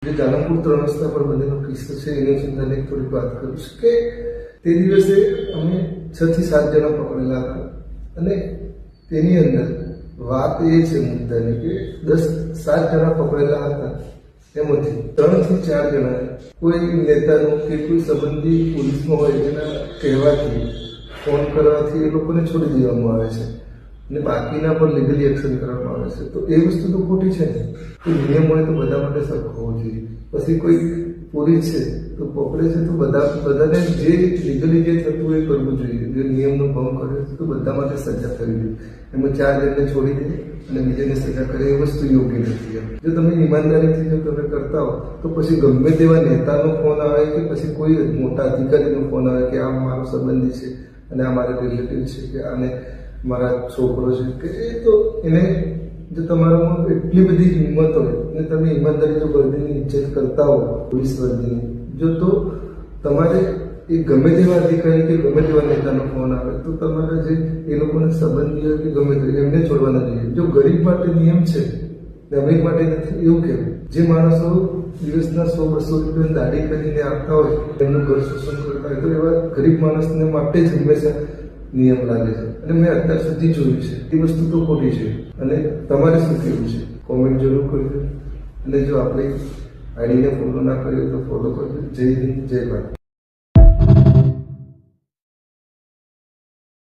જે જાલમપુર 3 રસ્તા પર બનેલો કિસ્સો છે એની ચિંતાને થોડીક વાત કરું છું કે તે દિવસે અમે 6 થી 7 જણા પકડેલા હતા અને તેની અંદર વાત એ છે મુદ્દાની કે 7 જણા પકડેલા હતા એમાંથી 3 થી 4 જણા કોઈ નેતાનો કે કોઈ સંબંધી પોલીસમાં હોય એના કહેવાથી ફોન કરવાથી એ લોકોને છોડી દેવામાં આવે છે અને બાકીના પર લીગલી એક્શન કરવામાં આવે છે. તો એ વસ્તુ તો ખોટી છે ને. કોઈ નિયમ હોય તો બધા માટે સરખો હોવો જોઈએ. પછી કોઈ પોલીસ છે તો પકડે છે તો બધાને જે લીગલી જે થતું હોય એ કરવું જોઈએ. જે નિયમનો ભંગ કર્યો છે તો બધા માટે સજા થવી જોઈએ. એમાં 4 જણને છોડી દે અને બીજાને સજા કરે એ વસ્તુ યોગ્ય નથી. જો તમે ઈમાનદારીથી જો તમે કરતા હો તો પછી ગમે તેવા નેતાનો ફોન આવે કે પછી કોઈ મોટા અધિકારીનો ફોન આવે કે આ મારો સંબંધી છે અને આ મારા રિલેટિવ છે કે આને મારા છોકરો છે કે એ તો એને જો તમારામાં એટલી બધી હિંમત હોય અને તમે ઈમાનદારી જો વર્દીની ઇજ્જત કરતા હો પોલીસ વર્દીની જો તો તમારે એ ગમે તેવા અધિકારી કે ગમે તેવા નેતાનો ફોન આવે તો તમારા જે એ લોકોના સંબંધી હોય કે ગમે તે એમને છોડવાના જોઈએ. જો ગરીબ માટે નિયમ છે ને અમીર માટે નથી એવું કહેવું. જે માણસો દિવસના 100-200 રૂપિયા દાડી કરીને આપતા હોય એમનું ઘર શોષણ કરતા હોય તો એવા ગરીબ માણસને માટે જ હંમેશા નિયમ લાગે છે અને મેં અત્યાર સુધી જોયું છે એ વસ્તુ તો ખોટી છે. અને તમારે શું કહેવું છે કોમેન્ટ જરૂર કરજો અને જો આપણે આઈડીને ફોલો ના કર્યો તો ફોલો કરજો. જય હિન્દ, જય ભારત.